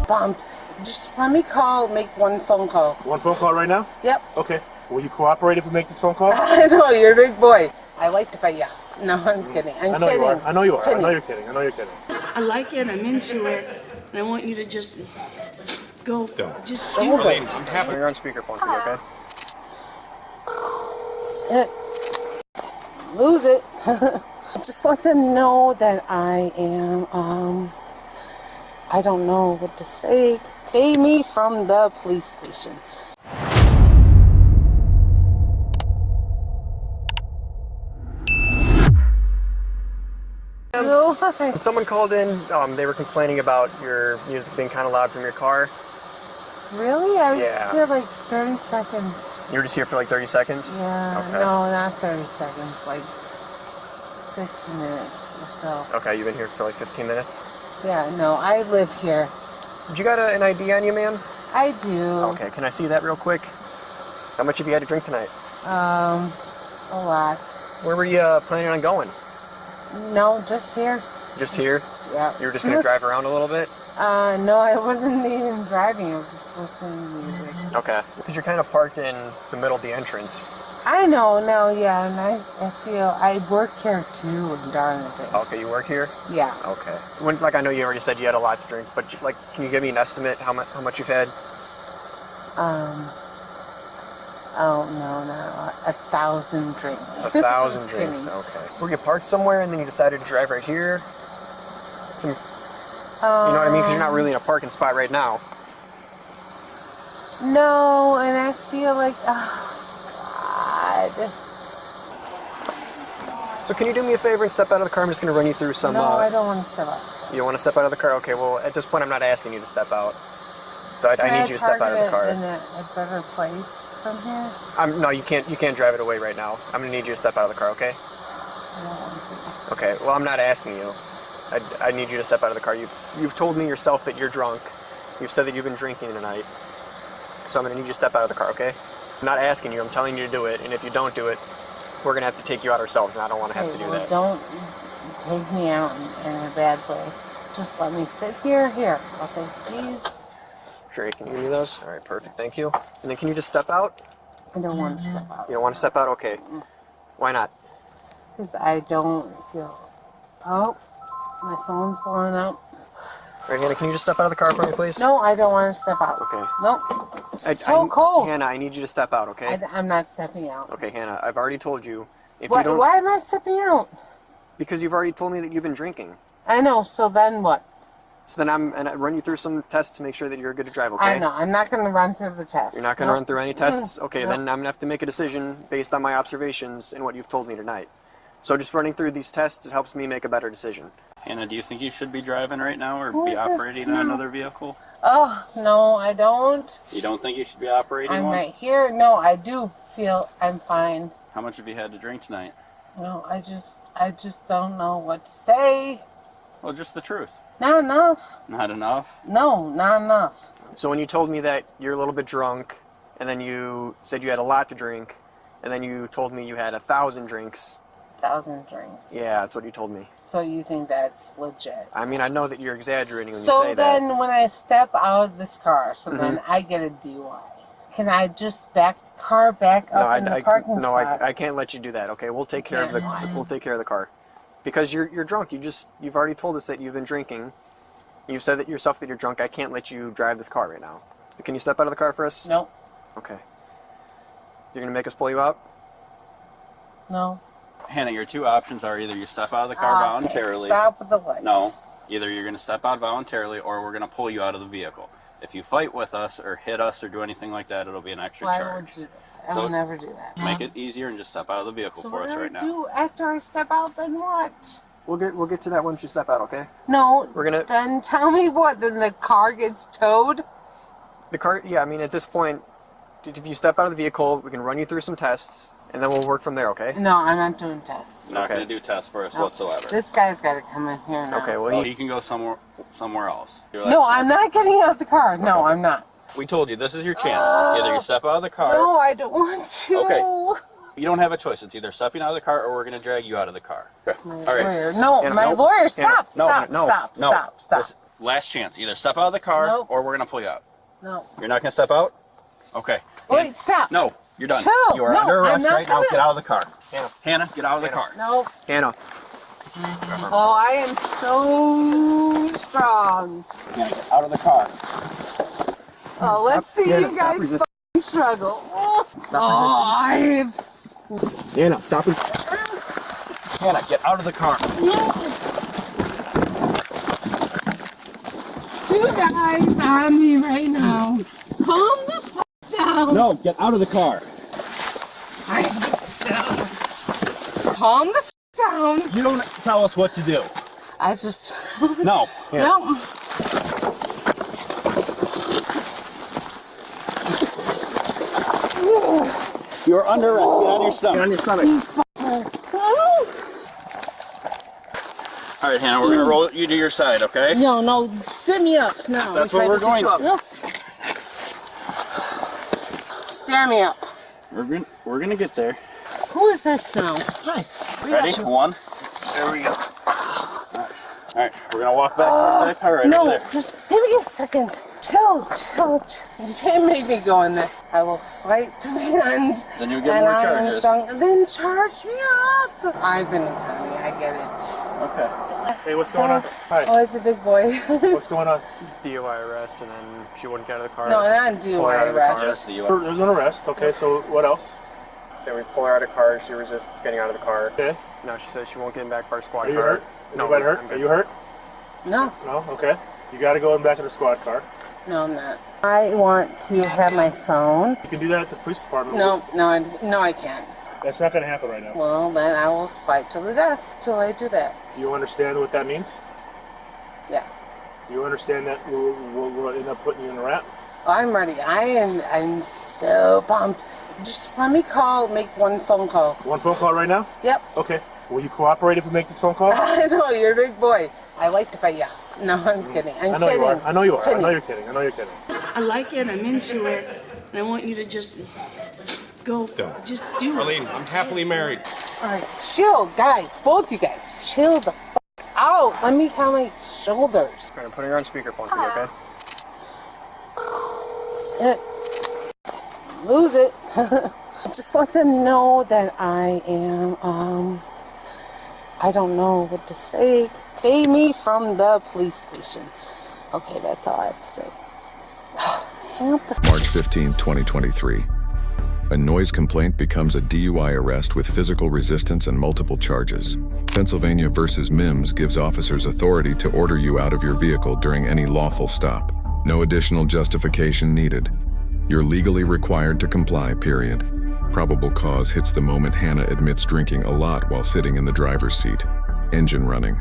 Bumped. Just let me make one phone call. One phone call right now? Yep. Okay. Will you cooperate if we make this phone call? I know, you're a big boy. I like to fight you. No, I'm kidding. I'm kidding. You are. I know you are. Kidding. I know you're kidding. I know you're kidding. I like it. I'm into it. And I want you to just go. Just do Hold it. it. You're on speakerphone for you, okay? Sit. Lose it. Just let them know that I am, I don't know what to say. Save me from the police station. Someone called in, they were complaining about your music being kind of loud from your car. Really? I was here like 30 seconds. You were just here for like 30 seconds? Yeah, okay. No, not 30 seconds, like 15 minutes or so. Okay, you've been here for like 15 minutes? Yeah, no, I live here. Did you got an ID on you, ma'am? I do. Okay, can I see that real quick? How much have you had to drink tonight? A lot. Where were you planning on going? No, just here. Just here? Yeah. You were just going to drive around a little bit? No, I wasn't even driving. I was just listening to music. Okay. Because you're kind of parked in the middle of the entrance. I know, no, yeah, and I feel, I work here too in Darlington. Okay, you work here? Yeah. Okay. Like, I know you already said you had a lot to drink, but, like, can you give me an estimate how much you've had? Oh, no, 1,000 drinks. 1,000 drinks, okay. Were you parked somewhere and then you decided to drive right here? You know what I mean? Because you're not really in a parking spot right now. No, and I feel like, God. So can you do me a favor and step out of the car? I'm just going to run you through some... No, I don't want to step out. You don't want to step out of the car? Okay, well, at this point, I'm not asking you to step out. So I need you to step out of the car. In a better place from here? No, you can't drive it away right now. I'm going to need you to step out of the car, okay? I don't want to. Okay, well, I'm not asking you. I need you to step out of the car. You've told me yourself that you're drunk. You've said that you've been drinking tonight. So I'm going to need you to step out of the car, okay? I'm not asking you. I'm telling you to do it. And if you don't do it, we're going to have to take you out ourselves, and I don't want to have to do that. Don't take me out in a bad way. Just let me sit here. Okay, please. Sure, can you give me those? All right, perfect. Thank you. And then can you just step out? I don't want to step out. You don't want to step out? Okay. Why not? Because I don't feel... Oh, my phone's blowing up. All right, Hannah, can you just step out of the car for me, please? No, I don't want to step out. Okay. Nope. It's so cold. Hannah, I need you to step out, okay? I'm not stepping out. Okay, Hannah, I've already told you. Why am I stepping out? Because you've already told me that you've been drinking. I know, so then what? So then I run you through some tests to make sure that you're good to drive, okay? I know, I'm not going to run through the tests. You're not going to run through any tests? Okay, then I'm going to have to make a decision based on my observations and what you've told me tonight. So just running through these tests, it helps me make a better decision. Hannah, do you think you should be driving right now or be operating on another vehicle? Oh, no, I don't. You don't think you should be operating I'm one? right here. No, I do feel I'm fine. How much have you had to drink tonight? No, I just don't know what to say. Well, just the truth. Not enough. Not enough? No, not enough. So when you told me that you're a little bit drunk, and then you said you had a lot to drink, and then you told me you had 1,000 drinks. 1,000 drinks. Yeah, that's what you told me. So you think that's legit? I mean, I know that you're exaggerating when you So say that. then when I step out of this car, then I get a DUI. Can I just back the car back up in the parking spot? No, I can't let you do that. Okay, we'll take care of the car. Because you're drunk. You've already told us that you've been drinking. You've said that yourself that you're drunk. I can't let you drive this car right now. Can you step out of the car for us? Nope. Okay. You're gonna make us pull you out? No. Hannah, your two options are either you step out of the car voluntarily. Stop with the lights. No. Either you're going to step out voluntarily or we're going to pull you out of the vehicle. If you fight with us or hit us or do anything like that, it'll be an extra charge. I would do that. I would never do that. Make it easier and just step out of the vehicle for us right now. So what do I do after I step out, then what? We'll get to that once you step out, okay? No. We're gonna. Then tell me what? Then the car gets towed? The car, yeah. I mean, at this point, if you step out of the vehicle, we can run you through some tests, and then we'll work from there, okay? No, I'm not doing tests. Not going to do tests for us whatsoever. This guy's got to come in here now. Okay, well, he can go somewhere else. No, I'm not getting out of the car. No, I'm not. We told you, this is your chance. Either you step out of the car. No, I don't want to. Okay. You don't have a choice. It's either stepping out of the car or we're going to drag you out of the car. My lawyer. No, my lawyer. Stop. last chance. Either step out of the car Nope. or we're gonna pull you out. No. You're not gonna step out? Okay. Wait, stop. No, you're done. Chill. You are No, under I'm arrest not right now. gonna- Get out of the car. Hannah. Hannah, get out of the car. No. Hannah. Oh, I am so strong. Hannah, get out of the car. Oh, let's see Hannah, you stop guys resisting. fucking struggle. I Hannah, stop it. Hannah, get out of the car. two guys on me right now. Calm the fuck down. No, get out of the car. I need to sit down. Calm the fuck down. You don't tell us what to do. I just No. no. You're under arrest. Get on your stomach. Get on your stomach. All right, Hannah, we're gonna roll you to your side, okay? No, sit me up. No. That's what we're going to. No. Stand me up. We're gonna get there. Who is this now? Hi. Ready? One. There we go. All right, we're gonna walk back towards that car right No, over there. just give me a second. Chill. You can't make me go in there. I will fight to the end. Then you'll get and more I am charges. strong. Then charge me up. I've been in county. I get it. Okay. Hey, what's going on? Hi. Oh, it's a big boy. What's going on? DUI arrest, and then she wouldn't get out of the car. No, not Pull her out DUI of the car. arrest. Yes, the There was an arrest. Okay, so what else? Then we pull her out of the car. She resisted getting out of the car. Okay. No, she says she won't get in back of our squad Are you car. hurt? No, Anybody hurt? I'm Are good. you hurt? No, No? Okay. You gotta go in back of the squad car. no, I'm not. I want to have my phone. You can do that at the police department. No, I can't. That's not gonna happen right now. Well, then I will fight to the death till I do that. You understand what that means? Yeah. You understand that we'll end up putting you in a wrap? I'm ready. I'm so pumped. Just let me make one phone call. One phone call right now? Yep. Okay. Will you cooperate if we make this phone call? I know, you're a big boy. I like to fight you. No, I'm kidding. I'm I know kidding. you are. I know you are. I Kidding. know you're kidding. I know you're kidding. I like it. I'm into it. And I want you to just go. Just do it. Arlene, I'm happily married. All right, chill, guys. Both you guys, chill the fuck out. Let me have my shoulders. I'm putting her on speakerphone for you, okay? Sit. Lose it. Just let them know that I am, I don't know what to say. Save me from the police station. Okay, that's all I have to say. Hang up the March 15, 2023. A noise complaint becomes a DUI arrest with physical resistance and multiple charges. Pennsylvania versus Mimms gives officers authority to order you out of your vehicle during any lawful stop. No additional justification needed. You're legally required to comply, period. Probable cause hits the moment Hannah admits drinking a lot while sitting in the driver's seat. Engine running.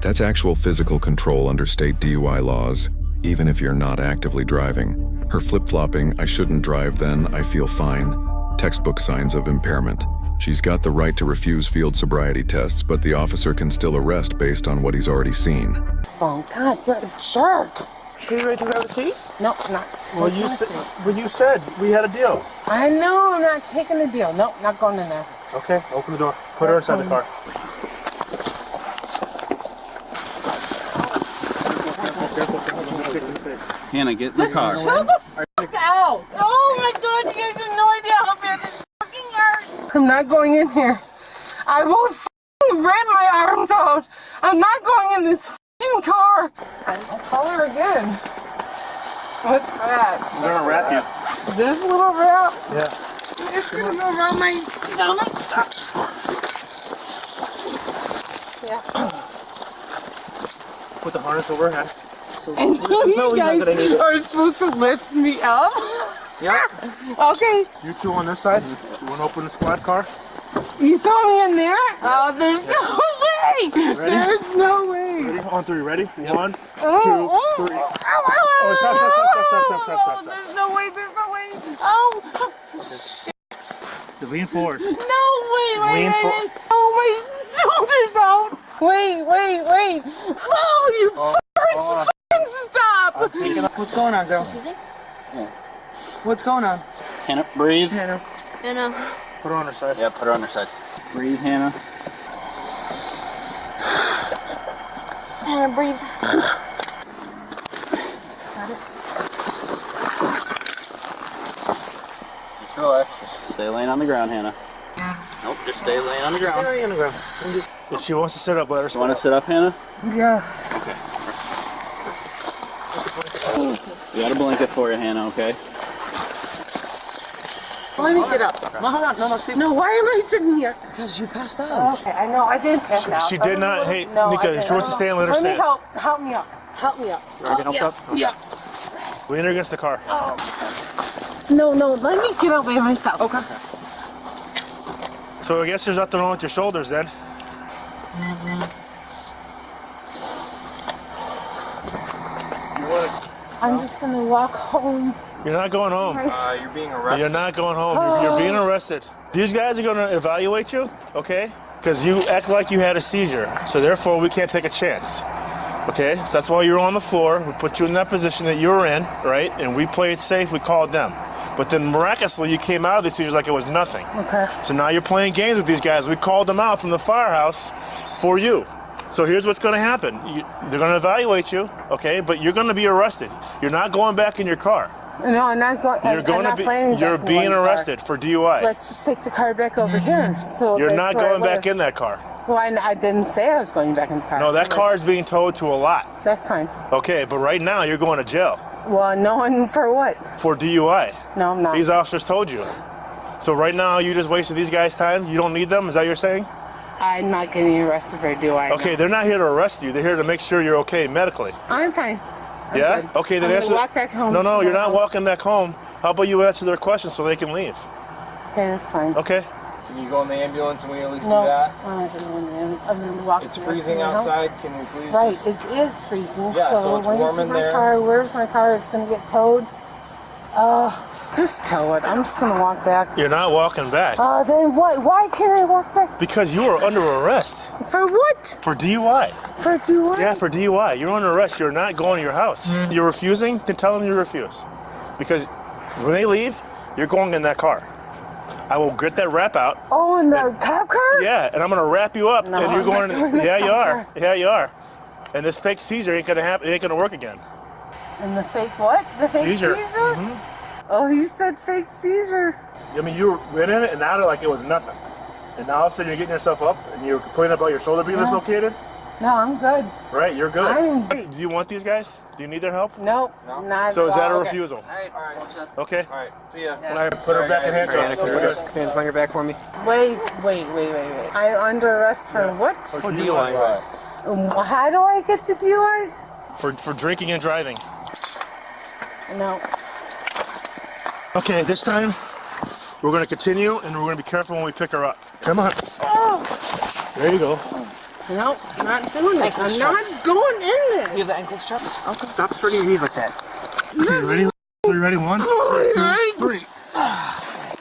That's actual physical control under state DUI laws, even if you're not actively driving. Her flip-flopping, I shouldn't drive then, I feel fine, textbook signs of impairment. She's got the right to refuse field sobriety tests, but the officer can still arrest based on what he's already seen. phone. God, you're a jerk. Are you ready to grab a seat? No, I'm not. Well, you said we had a deal. I know, I'm not taking the deal. Nope, not going in there. Okay, open the door. Put her inside the car. Hannah, get in the car. Chill the fuck out. Oh my god, you guys have no idea how bad this fucking hurts. I'm not going in here. I will fucking rip my arms out. I'm not going in this fucking car. I'll call her again. What's that? I'm gonna wrap you. This little wrap? Yeah. It's gonna go around my stomach. Yeah. Put the harness over her head. And you guys are supposed to lift me up? Yeah. Okay. You two on this side. You wanna open the squad car? You throw me in there? Oh, there's no way! Ready? There's no way! Ready? On three. Ready? 1, 2, 3. Oh, Oh, stop. There's no way, there's no way! Oh! Lean forward. No, wait! Lean Oh, my shoulder's out! Wait! Oh, you fucking stop! What's going on, girl? What's going on? Hannah, breathe. Hannah. Put her on her side. Yeah, put her on her side. Breathe, Hannah. Hannah, breathe. go extra. Stay laying on the ground, Hannah. Nope, just stay laying on the ground. Stay on the ground. If she wants to sit up, let her sit You want to up. sit up, Hannah? Yeah. Okay. We got a blanket for you, Hannah, okay? Let me get up. No, hold on. No, Steve. No, why am I sitting here? Because you passed out. Okay, I know, I didn't pass out. She did not. Hey, No, Nika, I if she didn't. wants to stand, let her Let me stand. help me up. Help me up. You want to get helped up? Yeah. Lean her against the car. No, let me get up by myself. Okay. So I guess there's nothing wrong with your shoulders then. I'm just gonna walk home. You're not going home. You're being arrested. You're not going home. You're being arrested. These guys are going to evaluate you, okay? Because you act like you had a seizure. So therefore, we can't take a chance. Okay? So that's why you're on the floor. We put you in that position that you were in, right? And we played safe. We called them. But then miraculously, you came out of the seizure like it was nothing. Okay. So now you're playing games with these guys. We called them out from the firehouse for you. So here's what's going to happen. They're going to evaluate you, okay? But you're going to be arrested. You're not going back in your car. No, I'm not going. You're going to be. You're being arrested for DUI. Let's just take the car back over here. So You're that's not where I going back live. in that car. Well, I didn't say I was going back in the car. No, that so car is that's- being towed to a lot. That's fine. Okay, but right now you're going to jail Well, no one for what? for DUI. No, I'm not. These officers told you. So right now you just wasted these guys' time. You don't need them. Is that what you're saying? I'm not getting arrested for DUI. Okay, they're not here to arrest you. They're here to make sure you're okay medically. I'm fine. I'm Yeah? good. Okay, then I'm answer. gonna walk back home. No, to you're my not house. walking back home. How about you answer their questions so they can leave? Okay, that's fine. Okay. Can you go in the ambulance and we at least No, do that? I'm not going to the ambulance. I'm going to walk. It's to freezing my house. outside. Can we please Right, just... it is freezing. Yeah, so it's when warm you in take my there. car, where's my car? It's going to get towed. Just tow it. I'm just going to walk back. You're not walking back Then what? Why can't I walk back? because you are under arrest For what? for DUI. For DUI? Yeah, for DUI. You're under arrest. You're not going to your house. You're refusing? Then tell them you refuse. Because when they leave, you're going in that car. I will get that wrap out. Oh, in the cop car? Yeah, and I'm going to wrap you up. No, and you're I'm not going going in the yeah, you cop are. car. Yeah, you are. And this fake seizure ain't going to happen. It ain't going to work again. And the fake what? The fake Seizure. seizure? Mm-hmm. Oh, you said fake seizure. I mean, you were in it and out of it like it was nothing. And now all of a sudden you're getting yourself up and you're complaining about your shoulder being dislocated. No, I'm good. Right, you're good. I'm- Hey, do you want these guys? Do you need their help? Nope, not So is that a at all. refusal? All right. Okay. All right. See ya. When I put her back in handcuffs. Can you we're good. put your hands behind your back for me? Wait. I'm under arrest for what? For DUI. How do I get the DUI? For drinking and driving. No. Okay, this time we're going to continue and we're going to be careful when we pick her up. Come on. Oh, There you go. no, not doing it. I'm not going in this. You have the ankle strap? Uncle, stop spreading your knees like that. Okay, ready? Are you ready? 1, 2, 3.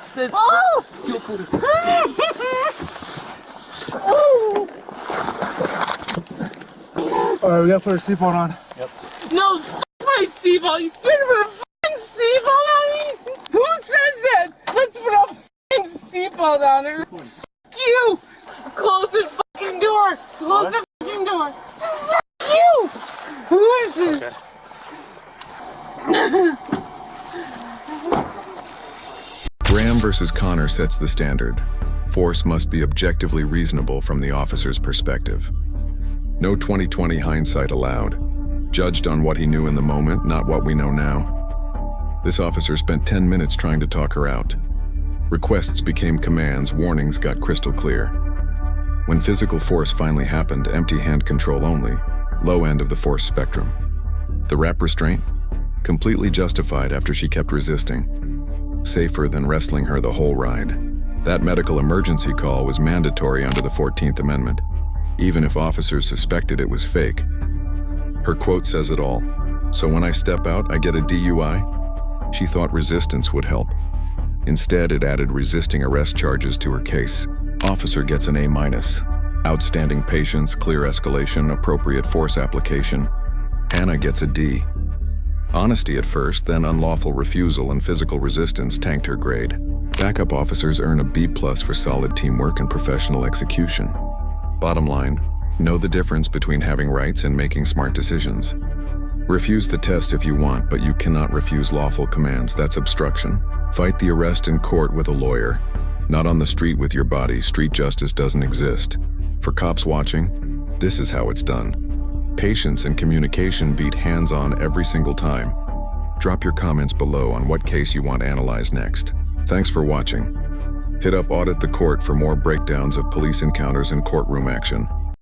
Sit. All right, we got to put our seatbelt on. No, my seatbelt. You can't put a fucking seatbelt on me. Who says that? Let's put a fucking seatbelt on her. F you. Close the fucking door. Close the fucking door. F you. Who is this? Graham versus Connor sets the standard. Force must be objectively reasonable from the officer's perspective. No 20/20 hindsight allowed. Judged on what he knew in the moment, not what we know now. This officer spent 10 minutes trying to talk her out. Requests became commands, warnings got crystal clear. When physical force finally happened, empty hand control only, low end of the force spectrum. The rap restraint? Completely justified after she kept resisting. Safer than wrestling her the whole ride. That medical emergency call was mandatory under the 14th Amendment, even if officers suspected it was fake. Her quote says it all. So when I step out, I get a DUI? She thought resistance would help. Instead, it added resisting arrest charges to her case. Officer gets an A-. Outstanding patience, clear escalation, appropriate force application. Hannah gets a D. Honesty at first, then unlawful refusal and physical resistance tanked her grade. Backup officers earn a B+ for solid teamwork and professional execution. Bottom line, know the difference between having rights and making smart decisions. Refuse the test if you want, but you cannot refuse lawful commands. That's obstruction. Fight the arrest in court with a lawyer. Not on the street with your body. Street justice doesn't exist. For cops watching, this is how it's done. Patience and communication beat hands-on every single time. Drop your comments below on what case you want analyzed next. Thanks for watching. Hit up Audit the Court for more breakdowns of police encounters and courtroom action.